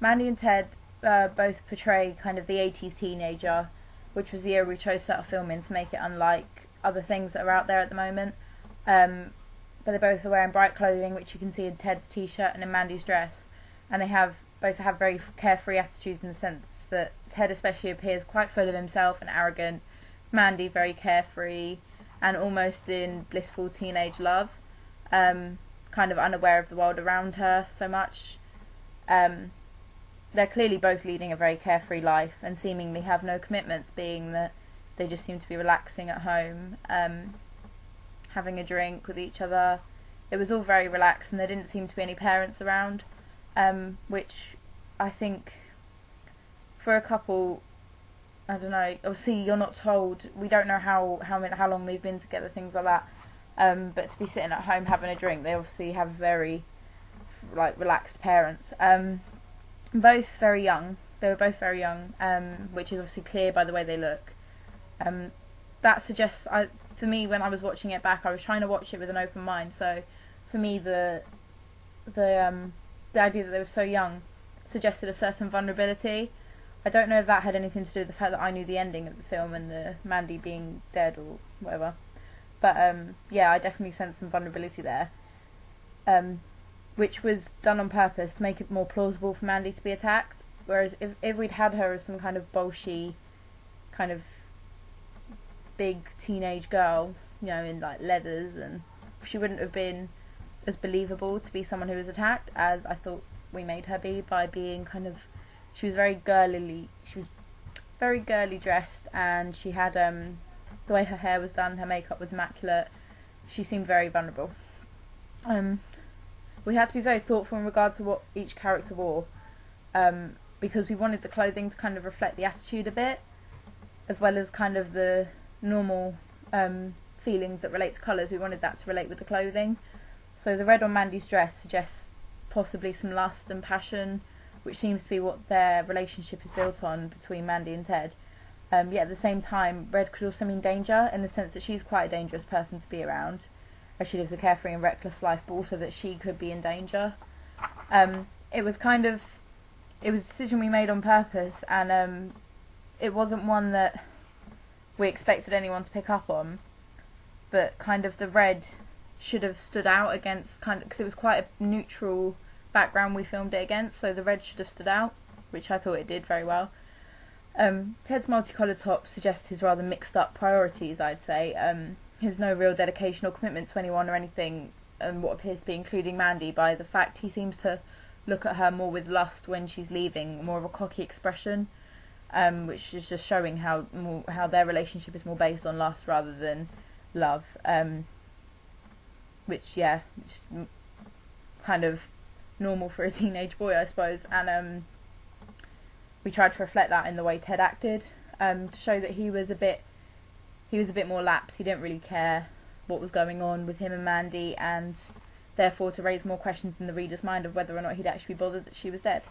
Mandy and Ted both portray kind of the 80s teenager, which was the era we chose to start filming to make it unlike other things that are out there at the moment. But they both are wearing bright clothing, which you can see in Ted's t-shirt and in Mandy's dress, and they both have very carefree attitudes in the sense that Ted especially appears quite full of himself and arrogant, Mandy very carefree and almost in blissful teenage love, kind of unaware of the world around her so much. They're clearly both leading a very carefree life and seemingly have no commitments, being that they just seem to be relaxing at home, having a drink with each other. It was all very relaxed and there didn't seem to be any parents around, which I think for a couple, I don't know, obviously you're not told, we don't know how long they've been together, things like that, but to be sitting at home having a drink, they obviously have very relaxed parents. Both very young. They were both very young, which is obviously clear by the way they look. That suggests, for me, when I was watching it back, I was trying to watch it with an open mind. So, for me, the idea that they were so young suggested a certain vulnerability. I don't know if that had anything to do with the fact that I knew the ending of the film and the Mandy being dead or whatever. But yeah, I definitely sensed some vulnerability there. Which was done on purpose to make it more plausible for Mandy to be attacked. Whereas if we'd had her as some kind of bolshy, kind of big teenage girl, you know, in like leathers, and she wouldn't have been as believable to be someone who was attacked as I thought we made her be, by being kind of, she was very girly dressed, and she had the way her hair was done, her makeup was immaculate. She seemed very vulnerable. We had to be very thoughtful in regard to what each character wore, because we wanted the clothing to kind of reflect the attitude a bit, as well as kind of the normal feelings that relate to colours. We wanted that to relate with the clothing. So the red on Mandy's dress suggests possibly some lust and passion, which seems to be what their relationship is built on between Mandy and Ted. Yet at the same time, red could also mean danger, in the sense that she's quite a dangerous person to be around, as she lives a carefree and reckless life, but also that she could be in danger. It was a decision we made on purpose, and it wasn't one that we expected anyone to pick up on, but kind of the red should have stood out against, because it was quite a neutral background we filmed it against, so the red should have stood out, which I thought it did very well. Ted's multicoloured top suggests his rather mixed up priorities, I'd say. His no real dedication or commitment to anyone or anything, and what appears to be including Mandy, by the fact he seems to look at her more with lust when she's leaving, more of a cocky expression, which is just showing how their relationship is more based on lust rather than love, which kind of normal for a teenage boy, I suppose. And we tried to reflect that in the way Ted acted, to show that he was a bit more lax. He didn't really care what was going on with him and Mandy, and therefore to raise more questions in the reader's mind of whether or not he'd actually be bothered that she was dead.